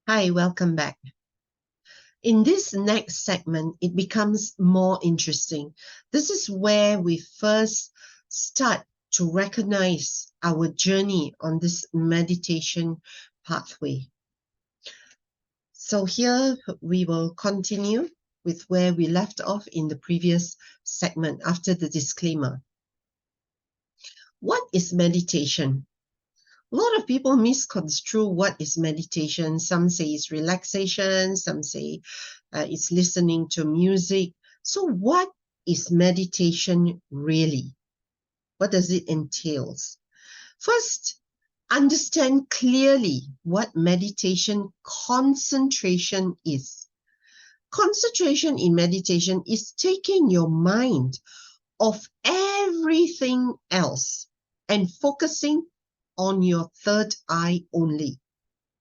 Hi, welcome back. In this next segment, it becomes more interesting. This is where we first start to recognize our journey on this meditation pathway. So here we will continue with where we left off in the previous segment after the disclaimer. What is meditation? A lot of people misconstrue what is meditation. Some say it's relaxation, some say it's listening to music. So what is meditation really? What does it entail? First, understand clearly what meditation concentration is. Concentration in meditation is taking your mind off everything else and focusing on your third eye only.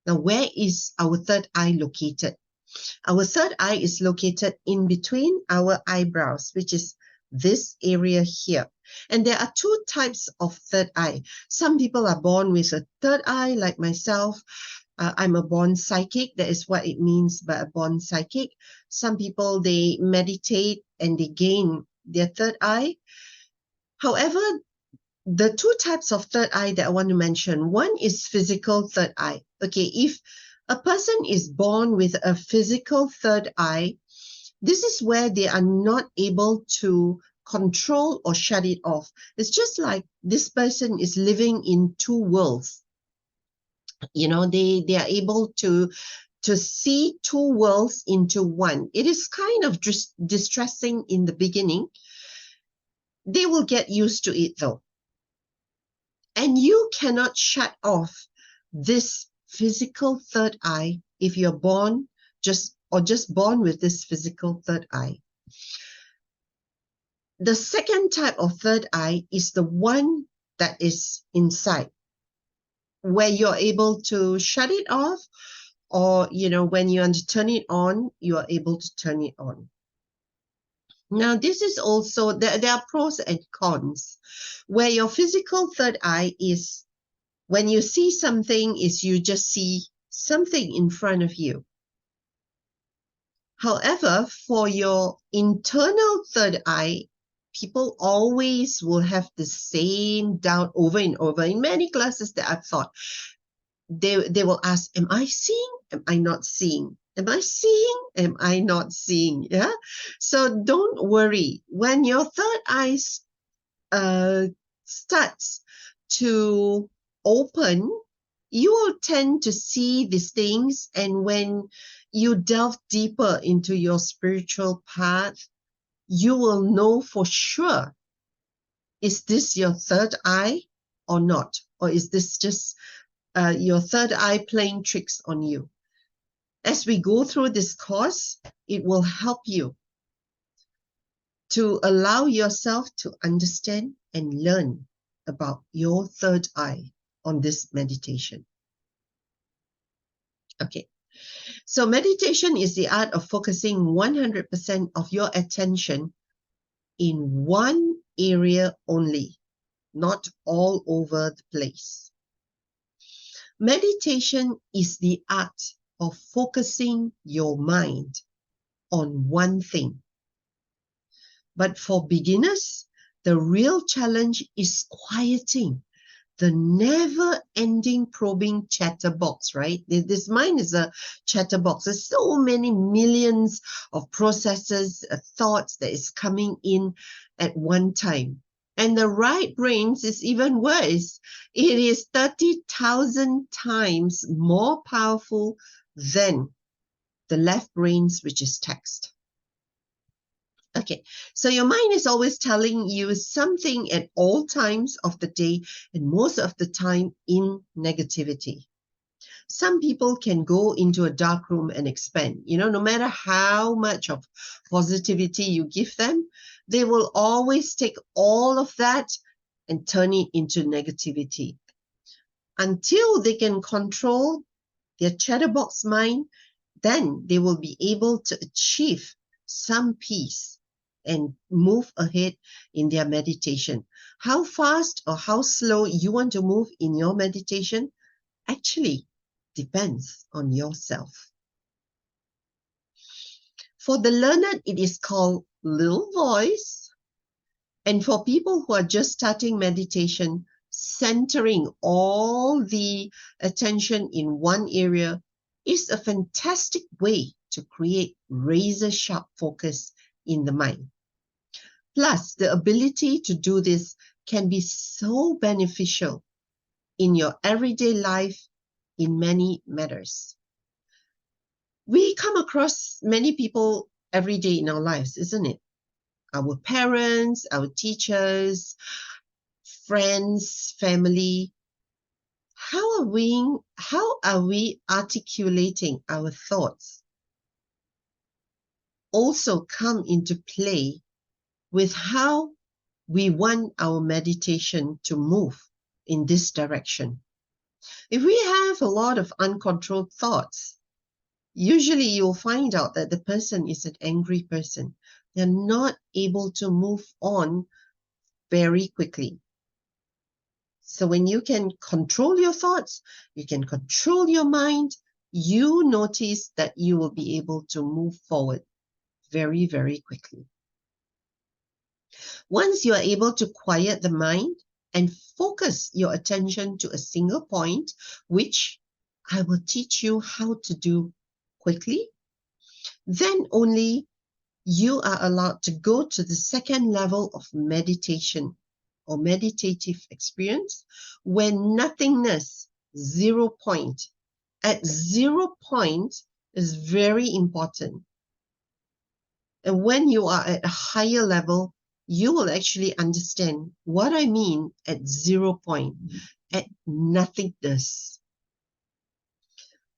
Now, where is our third eye located? Our third eye is located in between our eyebrows, which is this area here. And there are two types of third eye. Some people are born with a third eye, like myself. I'm a born psychic. That is what it means by a born psychic. Some people, they meditate and they gain their third eye. However, the two types of third eye that I want to mention, one is physical third eye. Okay, if a person is born with a physical third eye, this is where they are not able to control or shut it off. It's just like this person is living in two worlds. You know, they are able to see two worlds into one. It is kind of distressing in the beginning. They will get used to it though. And you cannot shut off this physical third eye if you're born just born with this physical third eye. The second type of third eye is the one that is inside, where you're able to shut it off, or when you want to turn it on, you are able to turn it on. Now, this is also, there are pros and cons. Where your physical third eye is, when you see something, is you just see something in front of you. However, for your internal third eye, people always will have the same doubt over and over. In many classes that I've taught, they will ask, am I seeing? Am I not seeing? Am I seeing? Am I not seeing? Yeah. So don't worry. When your third eye starts to open, you will tend to see these things. And when you delve deeper into your spiritual path, you will know for sure, is this your third eye or not? Or is this just your third eye playing tricks on you? As we go through this course, it will help you to allow yourself to understand and learn about your third eye on this meditation. Okay, so meditation is the art of focusing 100% of your attention in one area only, not all over the place. Meditation is the art of focusing your mind on one thing. But for beginners, the real challenge is quieting the never-ending probing chatterbox, right? This mind is a chatterbox. There's so many millions of processes, thoughts that is coming in at one time. And the right brains is even worse. It is 30,000 times more powerful than the left brains, which is text. Okay, so your mind is always telling you something at all times of the day, and most of the time in negativity. Some people can go into a dark room and expand. No matter how much of positivity you give them, they will always take all of that and turn it into negativity. Until they can control their chatterbox mind, then they will be able to achieve some peace and move ahead in their meditation. How fast or how slow you want to move in your meditation, actually, depends on yourself. For the learned, it is called little voice. And for people who are just starting meditation, centering all the attention in one area is a fantastic way to create razor-sharp focus in the mind. Plus, the ability to do this can be so beneficial in your everyday life in many matters. We come across many people every day in our lives, isn't it? Our parents, our teachers, friends, family. How are we articulating our thoughts? Also come into play with how we want our meditation to move in this direction. If we have a lot of uncontrolled thoughts, usually you'll find out that the person is an angry person. They're not able to move on very quickly. So when you can control your thoughts, you can control your mind, you notice that you will be able to move forward very, very quickly. Once you are able to quiet the mind and focus your attention to a single point, which I will teach you how to do quickly, then only you are allowed to go to the second level of meditation or meditative experience, when nothingness, 0 point. At 0 point is very important. And when you are at a higher level, you will actually understand what I mean at 0 point, at nothingness.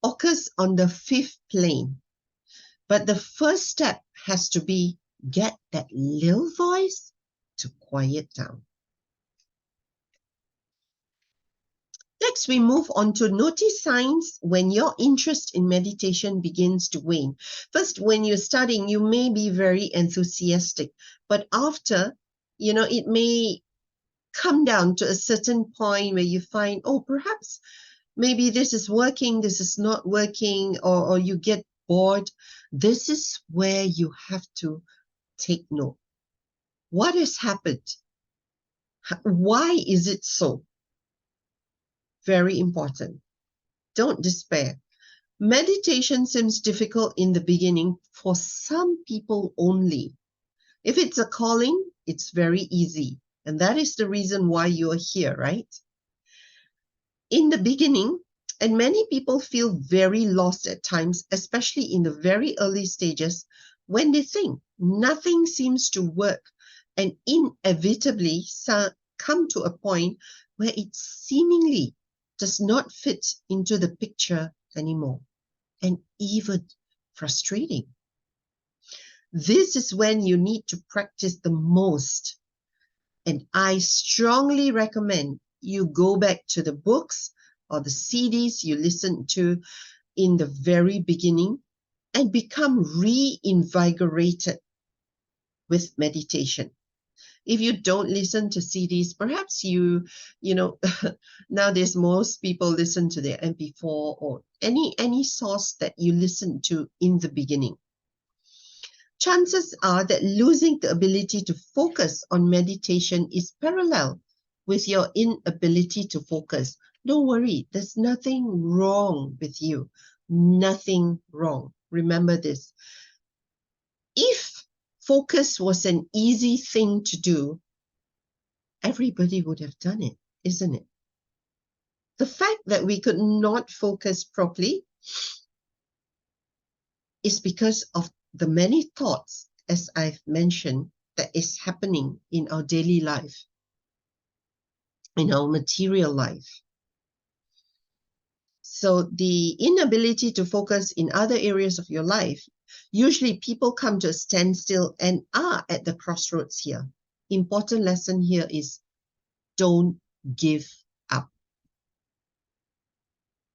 Occurs on the 5th plane. But the first step has to be get that little voice to quiet down. Next, we move on to notice signs when your interest in meditation begins to wane. First, when you're studying, you may be very enthusiastic, but after, it may come down to a certain point where you find, oh, perhaps maybe this is working, this is not working, or you get bored. This is where you have to take note. What has happened? Why is it so? Very important. Don't despair. Meditation seems difficult in the beginning for some people only. If it's a calling, it's very easy. And that is the reason why you are here, right? In the beginning, and many people feel very lost at times, especially in the very early stages, when they think nothing seems to work and inevitably come to a point where it seemingly does not fit into the picture anymore, and even frustrating. This is when you need to practice the most. And I strongly recommend you go back to the books or the CDs you listened to in the very beginning and become reinvigorated with meditation. If you don't listen to CDs, perhaps nowadays most people listen to their MP4 or any source that you listen to in the beginning. Chances are that losing the ability to focus on meditation is parallel with your inability to focus. Don't worry, there's nothing wrong with you. Nothing wrong. Remember this. If focus was an easy thing to do, everybody would have done it, isn't it? The fact that we could not focus properly is because of the many thoughts, as I've mentioned, that is happening in our daily life, in our material life. So the inability to focus in other areas of your life, usually people come to a standstill and are at the crossroads here. Important lesson here is don't give up.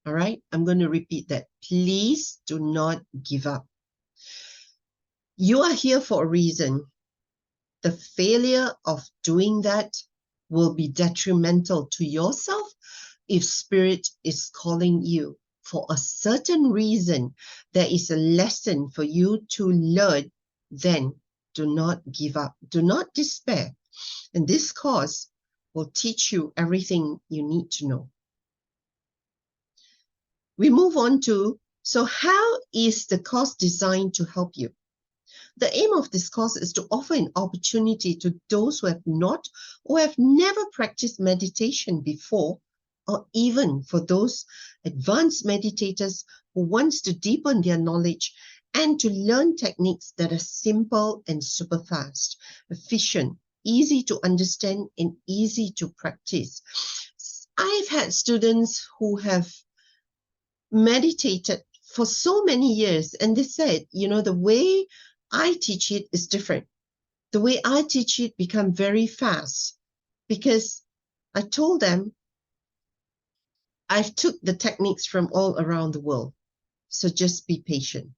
All right, I'm going to repeat that. Please do not give up. You are here for a reason. The failure of doing that will be detrimental to yourself if spirit is calling you for a certain reason, there is a lesson for you to learn, then do not give up. Do not despair. And this course will teach you everything you need to know. We move on to, so how is the course designed to help you? The aim of this course is to offer an opportunity to those who have not or have never practiced meditation before, or even for those advanced meditators who wants to deepen their knowledge and to learn techniques that are simple and super fast, efficient, easy to understand, and easy to practice. I've had students who have meditated for so many years, and they said, the way I teach it is different. The way I teach it become very fast because I told them I've took the techniques from all around the world. So just be patient.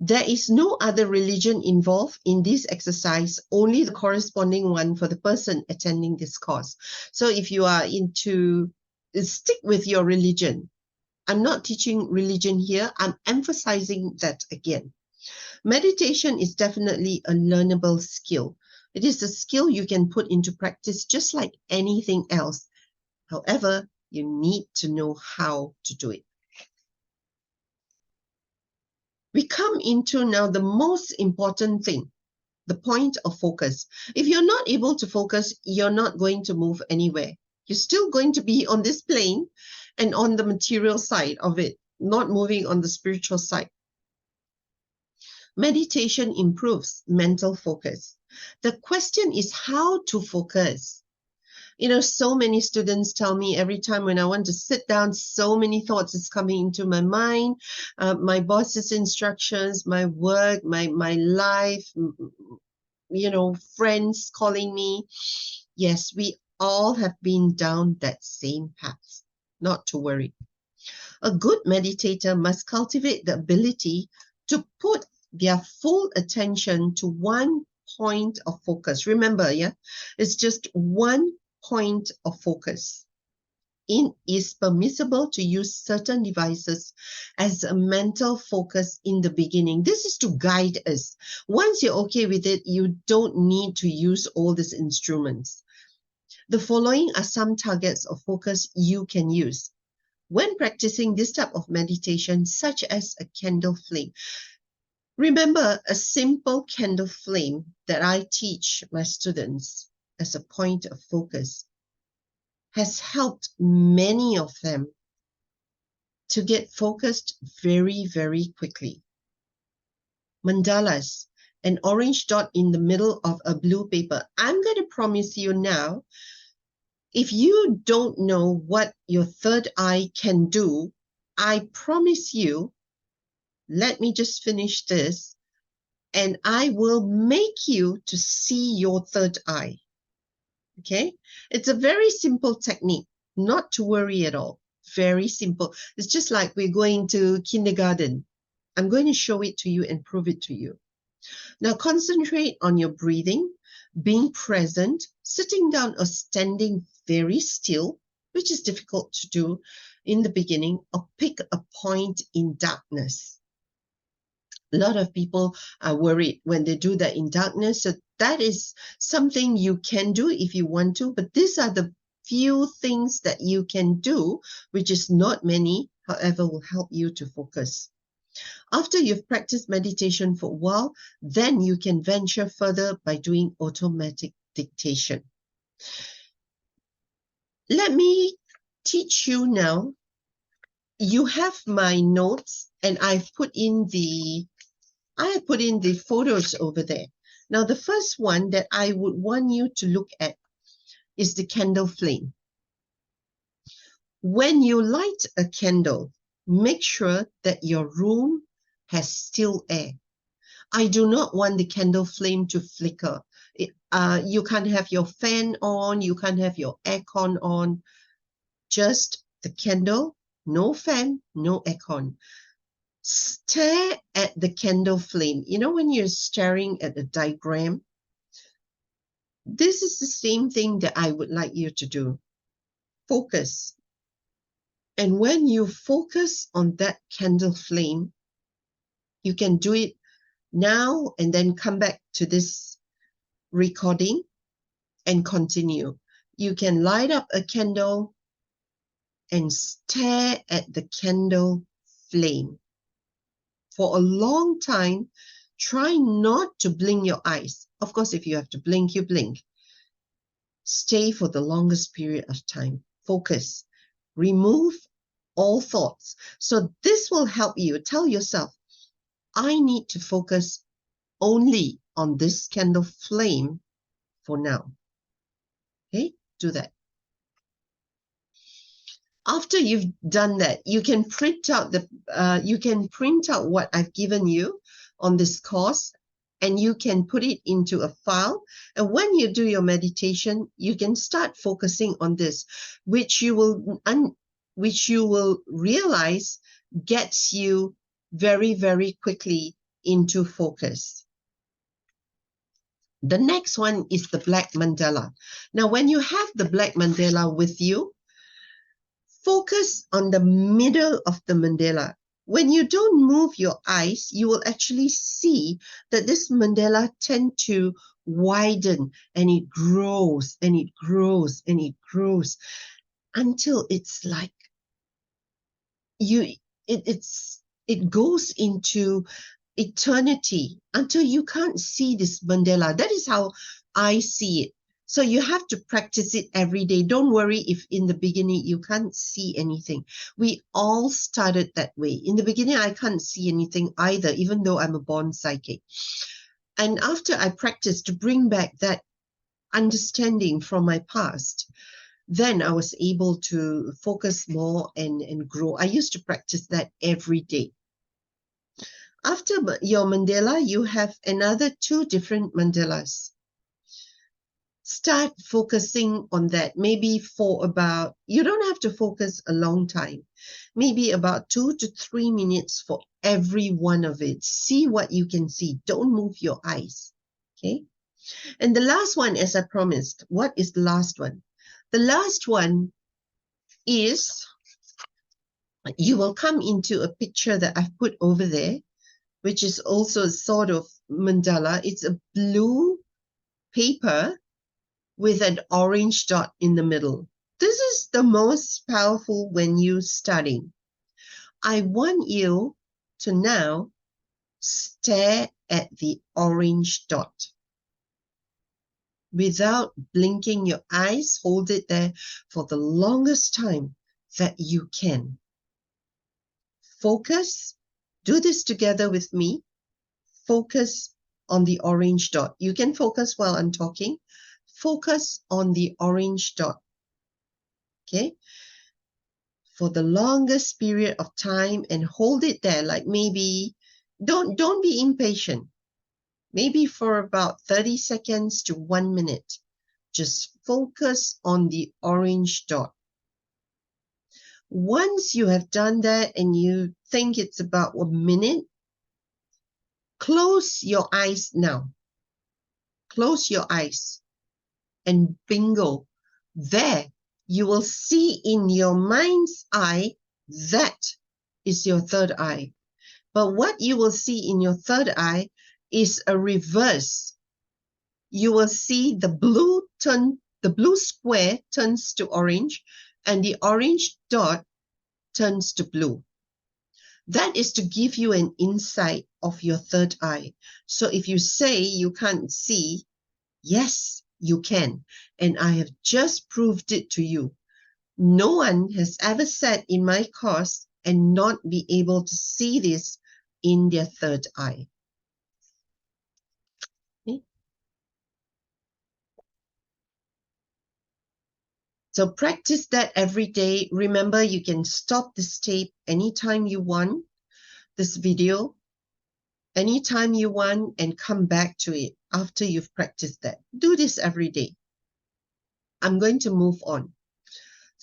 There is no other religion involved in this exercise, only the corresponding one for the person attending this course. So if you are stick with your religion. I'm not teaching religion here. I'm emphasizing that again. Meditation is definitely a learnable skill. It is a skill you can put into practice just like anything else. However, you need to know how to do it. We come into now the most important thing, the point of focus. If you're not able to focus, you're not going to move anywhere. You're still going to be on this plane and on the material side of it, not moving on the spiritual side. Meditation improves mental focus. The question is how to focus. So many students tell me every time when I want to sit down, so many thoughts is coming into my mind. My boss's instructions, my work, my life, friends calling me. Yes, we all have been down that same path. Not to worry. A good meditator must cultivate the ability to put their full attention to one point of focus. Remember, it's just one point of focus. It is permissible to use certain devices as a mental focus in the beginning. This is to guide us. Once you're okay with it, you don't need to use all these instruments. The following are some targets of focus you can use when practicing this type of meditation, such as a candle flame. Remember, a simple candle flame that I teach my students as a point of focus has helped many of them to get focused very, very quickly. Mandalas, an orange dot in the middle of a blue paper. I'm going to promise you now, if you don't know what your third eye can do, I promise you, let me just finish this, and I will make you to see your third eye. Okay? It's a very simple technique, not to worry at all. Very simple. It's just like we're going to kindergarten. I'm going to show it to you and prove it to you. Now concentrate on your breathing, being present, sitting down or standing very still, which is difficult to do in the beginning, or pick a point in darkness. A lot of people are worried when they do that in darkness. So that is something you can do if you want to, but these are the few things that you can do, which is not many, however, will help you to focus. After you've practiced meditation for a while, then you can venture further by doing automatic dictation. Let me teach you now. You have my notes, and I've put in the photos over there. Now, the first one that I would want you to look at is the candle flame. When you light a candle, make sure that your room has still air. I do not want the candle flame to flicker. You can't have your fan on, you can't have your aircon on. Just the candle, no fan, no aircon. Stare at the candle flame. When you're staring at a diagram, this is the same thing that I would like you to do. focus. And when you focus on that candle flame, you can do it now and then come back to this recording and continue. You can light up a candle and stare at the candle flame for a long time. Try not to blink your eyes. Of course, if you have to blink, you blink. Stay for the longest period of time. Focus. Remove all thoughts. So this will help you. Tell yourself, I need to focus only on this candle flame for now. Okay, do that. After you've done that, you can print out what I've given you on this course, and you can put it into a file. And when you do your meditation, you can start focusing on this, which you will realize gets you very, very quickly into focus. The next one is the black mandala. Now, when you have the black mandala with you, focus on the middle of the mandala. When you don't move your eyes, you will actually see that this mandala tends to widen, and it grows and it grows and it grows until it's like it goes into eternity, until you can't see this mandala. That is how I see it. So you have to practice it every day. Don't worry if in the beginning you can't see anything. We all started that way. In the beginning, I can't see anything either, even though I'm a born psychic. And after I practiced to bring back that understanding from my past, then I was able to focus more and grow. I used to practice that every day. After your mandala, you have another 2 different mandalas. Start focusing on that. Maybe for about, you don't have to focus a long time. Maybe about 2 to 3 minutes for every one of it. See what you can see. Don't move your eyes. Okay. And the last one, as I promised, what is the last one? The last one is, you will come into a picture that I've put over there, which is also a sort of mandala. It's a blue paper with an orange dot in the middle. This is the most powerful when you're studying. I want you to now stare at the orange dot. Without blinking your eyes, hold it there for the longest time that you can. Focus. Do this together with me. Focus on the orange dot. You can focus while I'm talking. Focus on the orange dot. Okay? For the longest period of time, and hold it there, like maybe, don't be impatient. Maybe for about 30 seconds to 1 minute. Just focus on the orange dot. Once you have done that and you think it's about 1 minute, close your eyes now. Close your eyes. And bingo, there you will see in your mind's eye, that is your third eye. But what you will see in your third eye is a reverse. You will see the blue square turns to orange, and the orange dot turns to blue. That is to give you an insight of your third eye. So if you say you can't see, yes, you can. And I have just proved it to you. No one has ever sat in my course and not be able to see this in their third eye. Okay. So practice that every day. Remember, you can stop this tape anytime you want, this video, anytime you want, and come back to it after you've practiced that. Do this every day. I'm going to move on.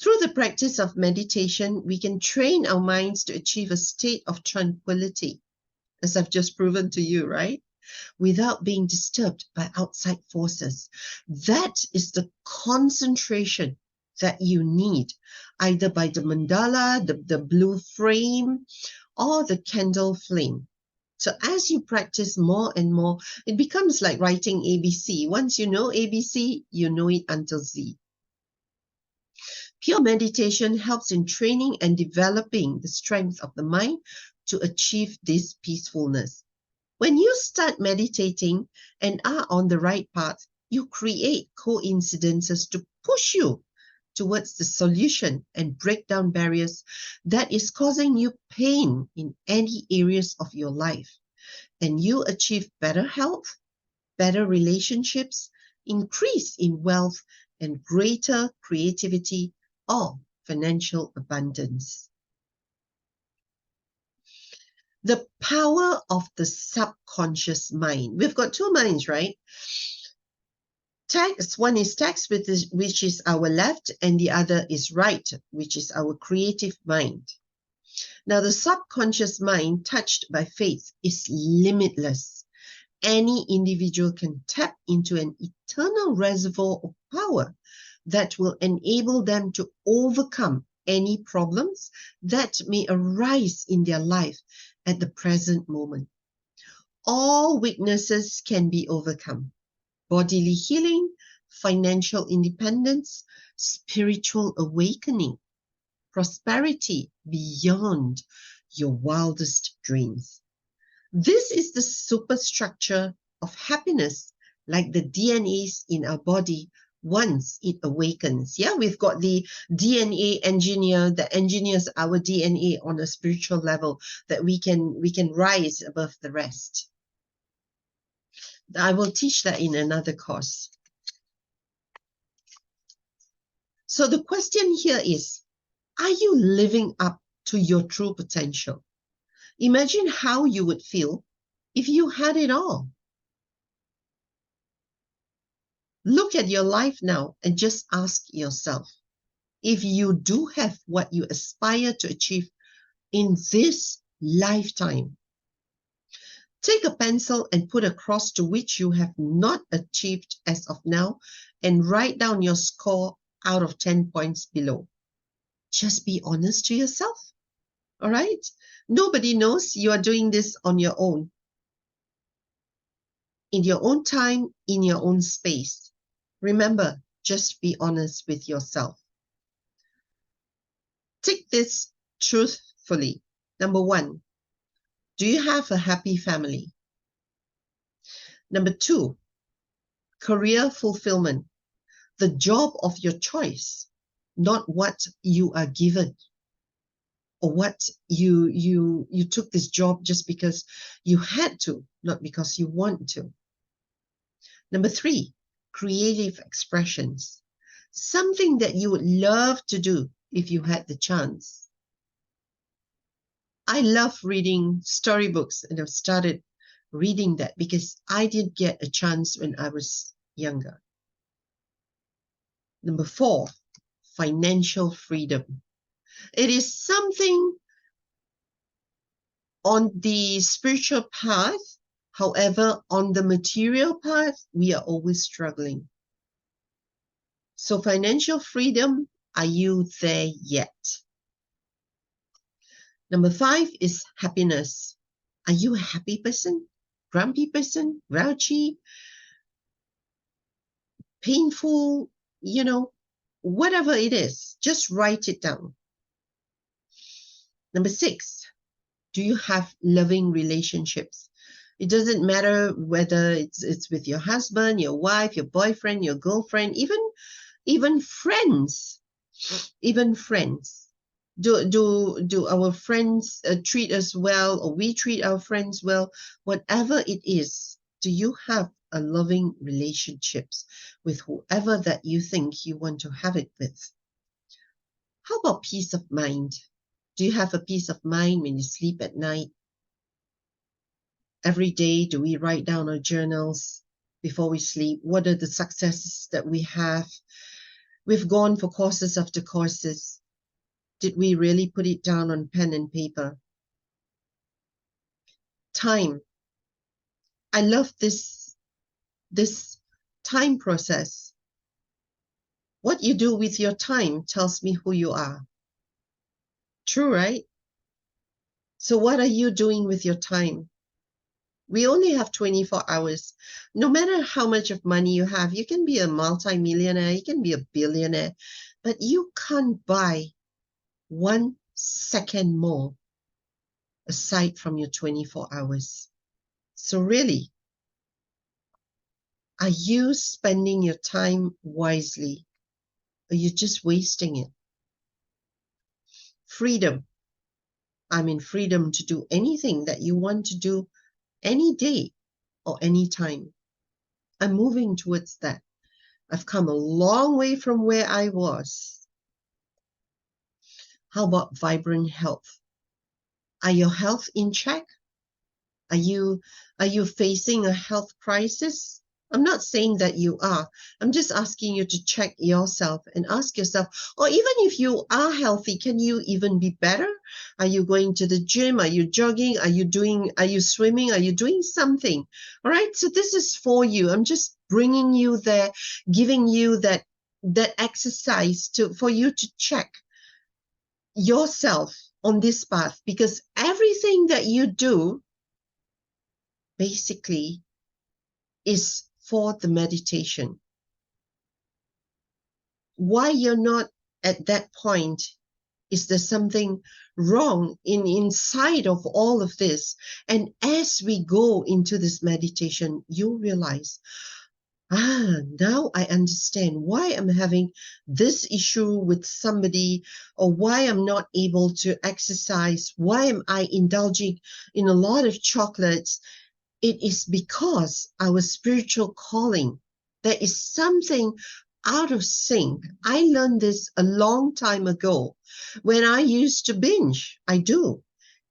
Through the practice of meditation, we can train our minds to achieve a state of tranquility, as I've just proven to you, right? Without being disturbed by outside forces. That is the concentration that you need, either by the mandala, the blue frame, or the candle flame. So as you practice more and more, it becomes like writing ABC. Once you know ABC, you know it until Z. Pure meditation helps in training and developing the strength of the mind to achieve this peacefulness. When you start meditating and are on the right path, you create coincidences to push you towards the solution and break down barriers that is causing you pain in any areas of your life. And you achieve better health, better relationships, increase in wealth, and greater creativity or financial abundance. The power of the subconscious mind. We've got two minds, right? Text, one is text, which is our left, and the other is right, which is our creative mind. Now, the subconscious mind, touched by faith, is limitless. Any individual can tap into an eternal reservoir of power that will enable them to overcome any problems that may arise in their life at the present moment. All weaknesses can be overcome. Bodily healing, financial independence, spiritual awakening, prosperity beyond your wildest dreams. This is the superstructure of happiness, like the DNAs in our body once it awakens. Yeah, we've got the DNA engineer that engineers our DNA on a spiritual level that we can rise above the rest. I will teach that in another course. So the question here is, are you living up to your true potential? Imagine how you would feel if you had it all. Look at your life now and just ask yourself, if you do have what you aspire to achieve in this lifetime, take a pencil and put a cross to which you have not achieved as of now and write down your score out of 10 points below. Just be honest to yourself, all right? Nobody knows you are doing this on your own, in your own time, in your own space. Remember, just be honest with yourself. Take this truthfully. Number one, do you have a happy family? Number two, career fulfillment, the job of your choice, not what you are given or what you took this job just because you had to, not because you want to. Number three, creative expressions, something that you would love to do if you had the chance. I love reading storybooks, and I've started reading that because I didn't get a chance when I was younger. Number four, financial freedom. It is something on the spiritual path. However, on the material path, we are always struggling. So financial freedom, are you there yet? Number five is happiness. Are you a happy person? Grumpy person? Grouchy? Painful? Whatever it is, just write it down. Number six, do you have loving relationships? It doesn't matter whether it's with your husband, your wife, your boyfriend, your girlfriend, even friends. Even friends. Do our friends treat us well, or we treat our friends well? Whatever it is, do you have a loving relationships with whoever that you think you want to have it with? How about peace of mind? Do you have a peace of mind when you sleep at night? Every day, do we write down our journals before we sleep? What are the successes that we have? We've gone for courses after courses. Did we really put it down on pen and paper? Time. I love this time process. What you do with your time tells me who you are. True, right? So what are you doing with your time? We only have 24 hours. No matter how much of money you have, you can be a multi-millionaire, you can be a billionaire, but you can't buy 1 second more aside from your 24 hours. So really, are you spending your time wisely? Or are you just wasting it? Freedom. I mean, freedom to do anything that you want to do any day or any time. I'm moving towards that. I've come a long way from where I was. How about vibrant health? Are your health in check? Are you facing a health crisis? I'm not saying that you are. I'm just asking you to check yourself and ask yourself, or even if you are healthy, can you even be better? Are you going to the gym? Are you jogging? Are you swimming? Are you doing something? All right. So this is for you. I'm just bringing you there, giving you that exercise for you to check yourself on this path, because everything that you do basically is for the meditation. Why you're not at that point? Is there something wrong inside of all of this? And as we go into this meditation, you realize, now I understand why I'm having this issue with somebody, or why I'm not able to exercise, why am I indulging in a lot of chocolates. It is because our spiritual calling, there is something out of sync. I learned this a long time ago when I used to binge. I do.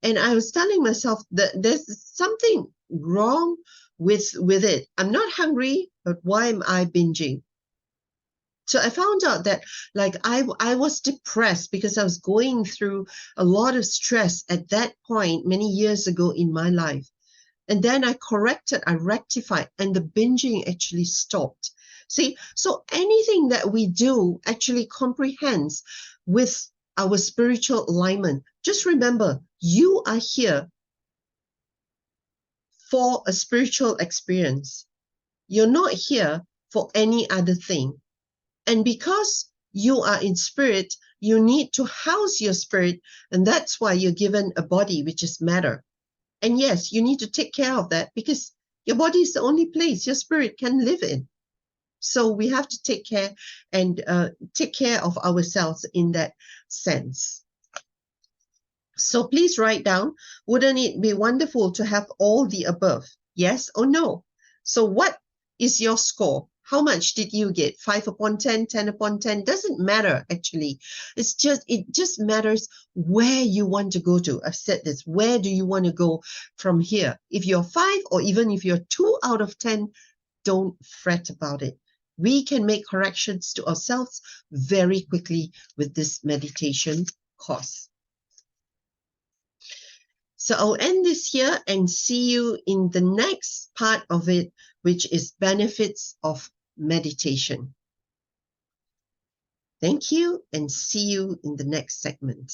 And I was telling myself that there's something wrong with it. I'm not hungry, but why am I binging? So I found out that like I was depressed because I was going through a lot of stress at that point many years ago in my life. And then I rectified, and the binging actually stopped. See, so anything that we do actually comprehends with our spiritual alignment. Just remember, you are here for a spiritual experience. You're not here for any other thing. And because you are in spirit, you need to house your spirit, and that's why you're given a body, which is matter. And yes, you need to take care of that, because your body is the only place your spirit can live in. So we have to take care and take care of ourselves in that sense. So please write down, wouldn't it be wonderful to have all the above? Yes or no? So what is your score? How much did you get? 5 upon 10, 10 upon 10? Doesn't matter, actually. It just matters where you want to go to. I've said this. Where do you want to go from here? If you're 5, or even if you're 2 out of 10, don't fret about it. We can make corrections to ourselves very quickly with this meditation course. So I'll end this here and see you in the next part of it, which is benefits of meditation. Thank you, and see you in the next segment.